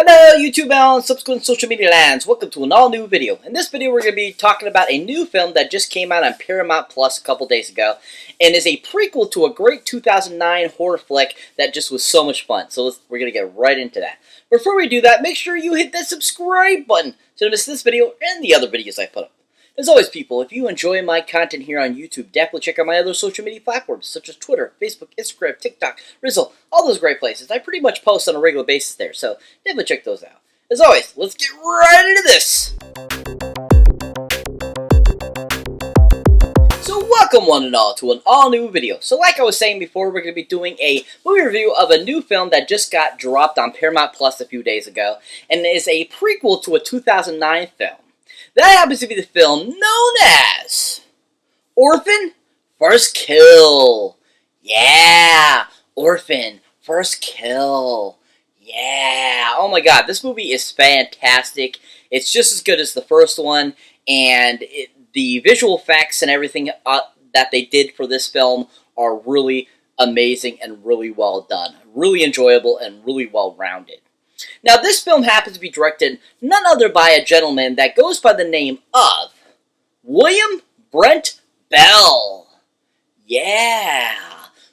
Hello YouTube and subsequent social media lands, welcome to an all new video. In this video we're going to be talking about a new film that just came out on Paramount Plus a couple days ago and is a prequel to a great 2009 horror flick that just was so much fun. So we're going to get right into that. Before we do that, make sure you hit that subscribe button so you don't miss this video and the other videos I put up. As always people, if you enjoy my content here on YouTube, definitely check out my other social media platforms such as Twitter, Facebook, Instagram, TikTok, Rizzle, all those great places. I pretty much post on a regular basis there, so definitely check those out. As always, let's get right into this! So welcome one and all to an all new video. So like I was saying before, we're going to be doing a movie review of a new film that just got dropped on Paramount Plus a few days ago, and is a prequel to a 2009 film. That happens to be the film known as Orphan, First Kill. Yeah, Orphan, First Kill. Yeah, oh my god, this movie is fantastic. It's just as good as the first one, and the visual effects and everything that they did for this film are really amazing and really well done. Really enjoyable and really well rounded. Now, this film happens to be directed none other by a gentleman that goes by the name of William Brent Bell. Yeah,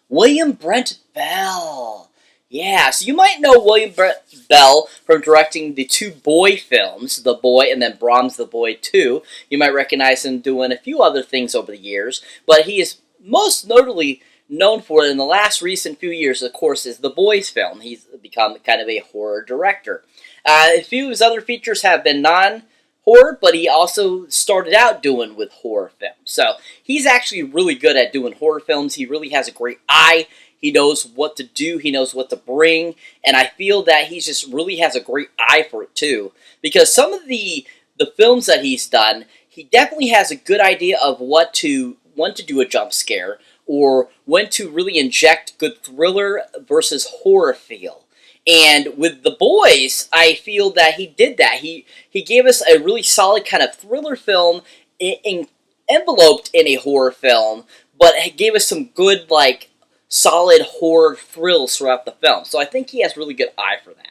William Brent Bell. Yeah, so you might know William Brent Bell from directing the two Boy films, The Boy and then Brahms the Boy 2. You might recognize him doing a few other things over the years, but he is most notably known for it in the last recent few years, of course, is The Boys film. He's become kind of a horror director. A few of his other features have been non-horror, but he also started out doing with horror films. So he's actually really good at doing horror films. He really has a great eye. He knows what to do. He knows what to bring. And I feel that he just really has a great eye for it too. Because some of the films that he's done, he definitely has a good idea of when to do a jump scare, or when to really inject good thriller versus horror feel. And with The Boys, I feel that he did that. He gave us a really solid kind of thriller film enveloped in a horror film, but gave us some good, like, solid horror thrills throughout the film. So I think he has a really good eye for that.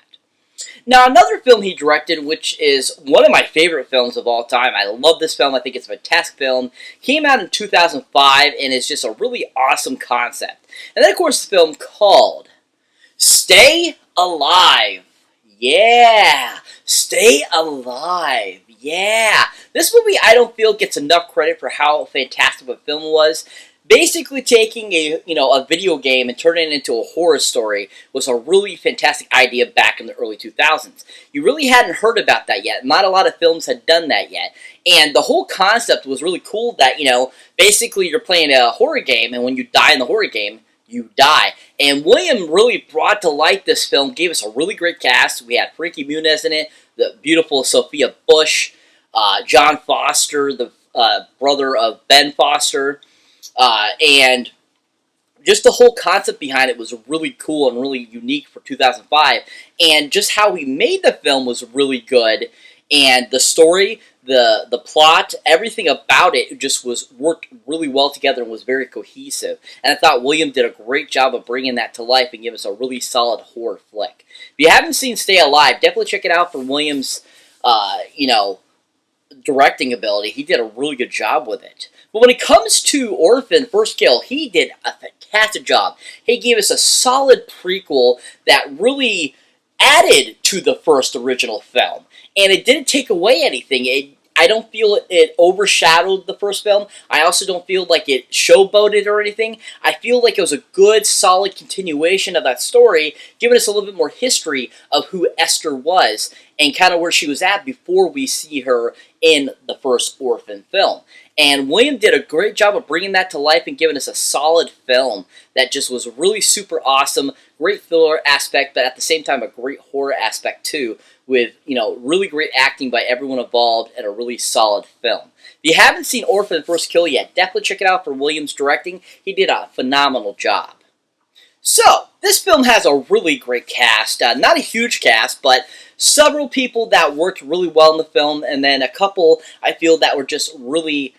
Now, another film he directed, which is one of my favorite films of all time. I love this film. I think it's a fantastic film. Came out in 2005 and is just a really awesome concept. And then, of course, the film called Stay Alive. Yeah, Stay Alive. Yeah. This movie, I don't feel, gets enough credit for how fantastic a film it was. Basically taking a video game and turning it into a horror story was a really fantastic idea back in the early 2000s. You really hadn't heard about that yet. Not a lot of films had done that yet. And the whole concept was really cool that, basically you're playing a horror game, and when you die in the horror game, you die. And William really brought to light this film, gave us a really great cast. We had Frankie Muniz in it, the beautiful Sophia Bush, John Foster, the brother of Ben Foster, and just the whole concept behind it was really cool and really unique for 2005. And just how he made the film was really good. And the story, the plot, everything about it just worked really well together and was very cohesive. And I thought William did a great job of bringing that to life and give us a really solid horror flick. If you haven't seen Stay Alive, definitely check it out for William's, directing ability. He did a really good job with it. But when it comes to Orphan, First Kill, he did a fantastic job. He gave us a solid prequel that really added to the first original film. And it didn't take away anything. I don't feel it overshadowed the first film. I also don't feel like it showboated or anything. I feel like it was a good, solid continuation of that story, giving us a little bit more history of who Esther was and kind of where she was at before we see her in the first Orphan film. And William did a great job of bringing that to life and giving us a solid film that just was really super awesome, great thriller aspect, but at the same time a great horror aspect too, with, really great acting by everyone involved and a really solid film. If you haven't seen Orphan First Kill yet, definitely check it out for William's directing. He did a phenomenal job. So, this film has a really great cast. Not a huge cast, but several people that worked really well in the film, and then a couple I feel that were just really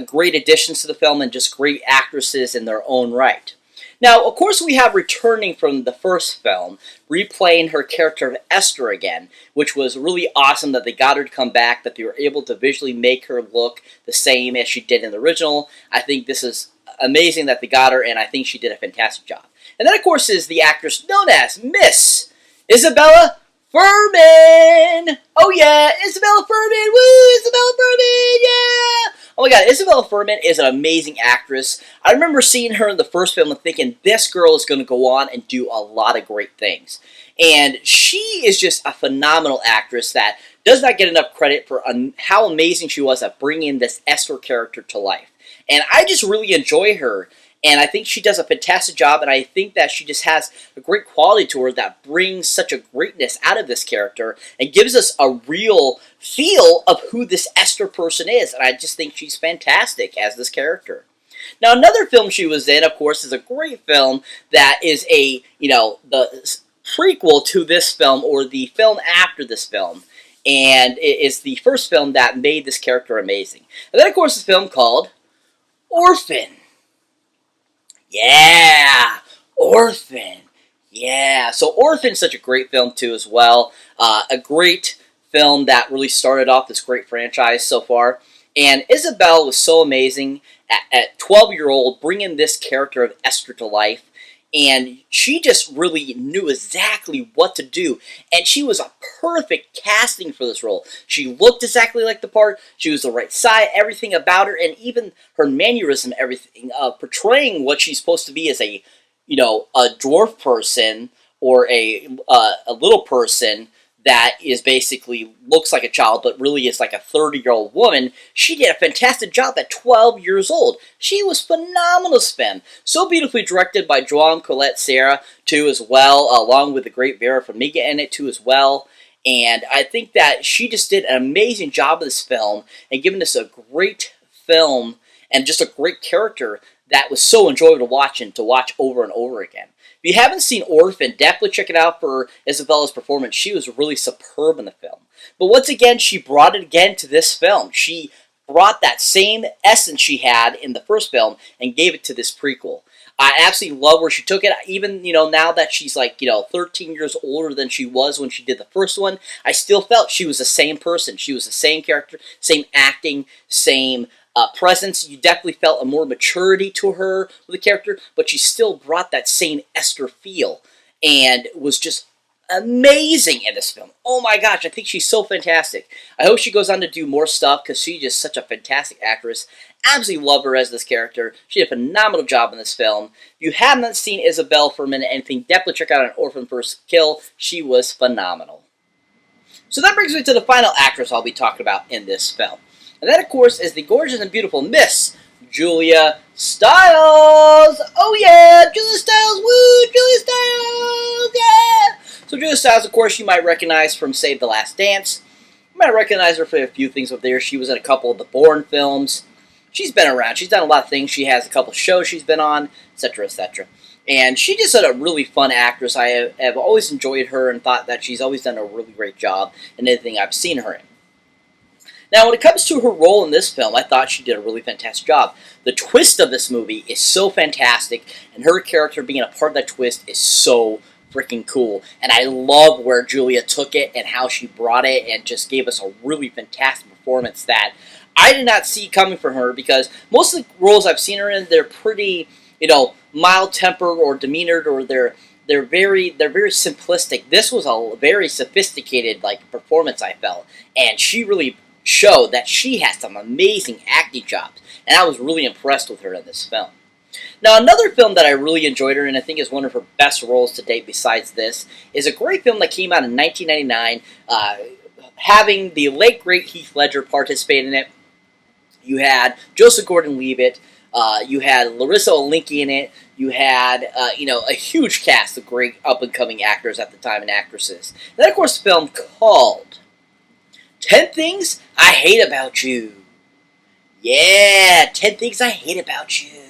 great additions to the film and just great actresses in their own right. Now, of course, we have returning from the first film, replaying her character of Esther again, which was really awesome that they got her to come back, that they were able to visually make her look the same as she did in the original. I think this is amazing that they got her, and I think she did a fantastic job. And then, of course, is the actress known as Miss Isabella Furman! Oh yeah, Isabella Furman! Woo! Isabella Furman! Yeah! Oh my god, Isabella Furman is an amazing actress. I remember seeing her in the first film and thinking, this girl is going to go on and do a lot of great things. And she is just a phenomenal actress that does not get enough credit for how amazing she was at bringing this Esther character to life. And I just really enjoy her. And I think she does a fantastic job, and I think that she just has a great quality to her that brings such a greatness out of this character and gives us a real feel of who this Esther person is. And I just think she's fantastic as this character. Now, another film she was in, of course, is a great film that is the prequel to this film, or the film after this film. And it is the first film that made this character amazing. And then, of course, a film called Orphan. Yeah, Orphan. Yeah, so Orphan's such a great film too as well. A great film that really started off this great franchise so far. And Isabel was so amazing at 12-year-old, bringing this character of Esther to life. And she just really knew exactly what to do. And she was a perfect casting for this role. She looked exactly like the part. She was the right size, everything about her, and even her mannerism, everything, portraying what she's supposed to be as a dwarf person or a little person that is basically looks like a child but really is like a 30-year-old woman. She did a fantastic job at 12 years old. She was phenomenal, Sven. So beautifully directed by Joan Colette Serra too as well, along with the great Vera Farmiga in it too as well. And I think that she just did an amazing job of this film and giving us a great film and just a great character that was so enjoyable to watch and to watch over and over again. If you haven't seen Orphan, definitely check it out for Isabella's performance. She was really superb in the film. But once again, she brought it again to this film. She brought that same essence she had in the first film and gave it to this prequel. I absolutely love where she took it. Even, now that she's 13 years older than she was when she did the first one, I still felt she was the same person. She was the same character, same acting, same presence. You definitely felt a more maturity to her with the character, but she still brought that same Esther feel and was just amazing in this film. Oh my gosh, I think she's so fantastic. I hope she goes on to do more stuff because she's just such a fantastic actress. Absolutely love her as this character. She did a phenomenal job in this film. If you have not seen Isabel for a minute, anything, definitely check out An Orphan First Kill. She was phenomenal. So that brings me to the final actress I'll be talking about in this film. And that, of course, is the gorgeous and beautiful Miss Julia Stiles. Oh, yeah, Julia Stiles. Woo, Julia Stiles. Yeah. So Julia Stiles, of course, you might recognize from Save the Last Dance. You might recognize her for a few things up there. She was in a couple of the Bourne films. She's been around. She's done a lot of things. She has a couple of shows she's been on, etc., etc. And she just a really fun actress. I have always enjoyed her and thought that she's always done a really great job in anything I've seen her in. Now, when it comes to her role in this film, I thought she did a really fantastic job. The twist of this movie is so fantastic, and her character being a part of that twist is so freaking cool. And I love where Julia took it and how she brought it and just gave us a really fantastic performance that I did not see coming from her, because most of the roles I've seen her in, they're pretty, mild-tempered or demeanored, or they're very simplistic. This was a very sophisticated performance, I felt, and she really showed that she has some amazing acting chops, and I was really impressed with her in this film. Now, another film that I really enjoyed her in, I think is one of her best roles to date besides this, is a great film that came out in 1999, having the late, great Heath Ledger participate in it. You had Joseph Gordon-Levitt, you had Larissa Olinki in it, you had, a huge cast of great up-and-coming actors at the time and actresses. And then, of course, a film called 10 Things I Hate About You. Yeah, 10 Things I Hate About You.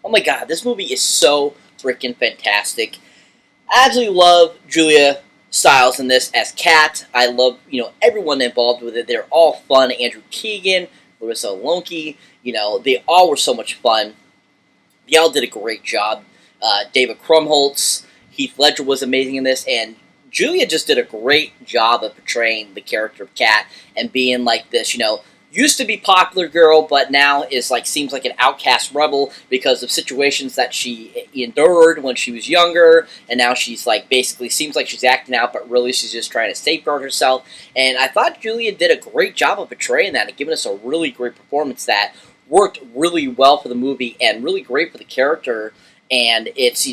Oh my god, this movie is so freaking fantastic. I absolutely love Julia Stiles in this as Kat. I love, everyone involved with it. They're all fun. Andrew Keegan, Larissa Olinki, they all were so much fun. They all did a great job. David Krumholtz, Heath Ledger was amazing in this, and Julia just did a great job of portraying the character of Kat and being like this, used to be popular girl, but now is like seems like an outcast rebel because of situations that she endured when she was younger, and now she's like basically seems like she's acting out, but really she's just trying to safeguard herself. And I thought Julia did a great job of portraying that and giving us a really great performance that worked really well for the movie and really great for the character and its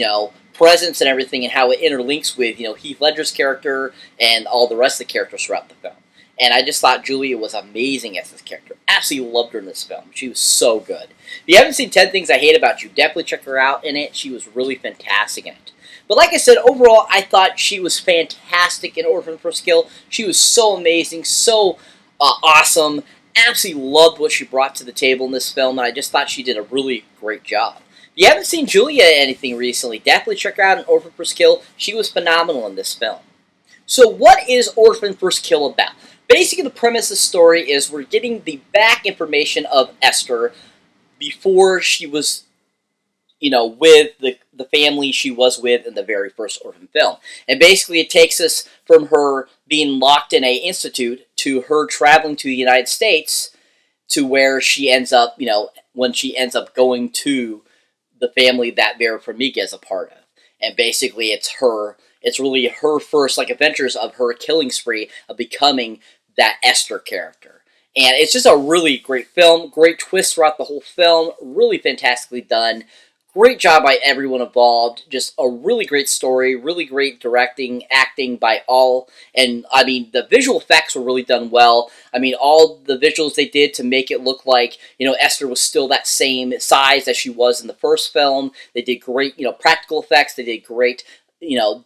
presence and everything and how it interlinks with Heath Ledger's character and all the rest of the characters throughout the film. And I just thought Julia was amazing as this character. Absolutely loved her in this film. She was so good. If you haven't seen 10 Things I Hate About You, definitely check her out in it. She was really fantastic in it. But like I said, overall, I thought she was fantastic in Orphan First Kill. She was so amazing, so awesome. Absolutely loved what she brought to the table in this film, and I just thought she did a really great job. If you haven't seen Julia anything recently, definitely check her out in Orphan First Kill. She was phenomenal in this film. So what is Orphan First Kill about? Basically, the premise of the story is we're getting the back information of Esther before she was, with the family she was with in the very first Orphan film. And basically, it takes us from her being locked in a institute to her traveling to the United States to where she ends up, when she ends up going to the family that Vera Farmiga is a part of. And basically, it's really her first adventures of her killing spree of becoming that Esther character. And it's just a really great film, great twist throughout the whole film, really fantastically done. Great job by everyone involved. Just a really great story, really great directing, acting by all. And, the visual effects were really done well. All the visuals they did to make it look like, Esther was still that same size as she was in the first film. They did great, practical effects. They did great,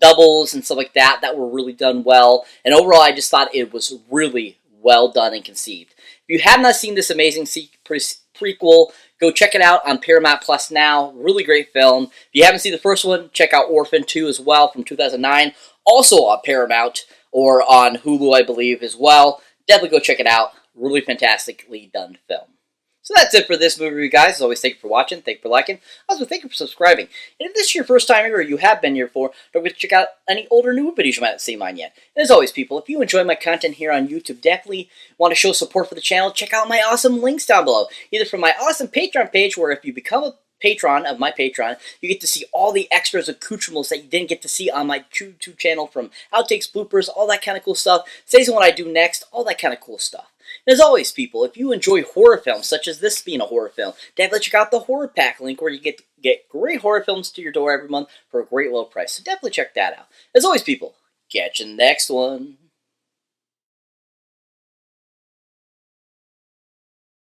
doubles and stuff like that were really done well. And overall, I just thought it was really well done and conceived. If you have not seen this amazing prequel, go check it out on Paramount Plus now. Really great film. If you haven't seen the first one, check out Orphan 2 as well from 2009. Also on Paramount or on Hulu, I believe, as well. Definitely go check it out. Really fantastically done film. So that's it for this movie review, guys. As always, thank you for watching, thank you for liking, also thank you for subscribing. And if this is your first time here, or you have been here before, don't forget to check out any older, newer videos you might not see mine yet. And as always, people, if you enjoy my content here on YouTube, definitely want to show support for the channel, check out my awesome links down below. Either from my awesome Patreon page, where if you become a patron of my Patreon, you get to see all the extras accoutrements that you didn't get to see on my YouTube channel, from outtakes, bloopers, all that kind of cool stuff, stays on what I do next, all that kind of cool stuff. And as always, people, if you enjoy horror films, such as this being a horror film, definitely check out the Horror Pack link, where you get great horror films to your door every month for a great low price. So definitely check that out. As always, people, catch you in the next one.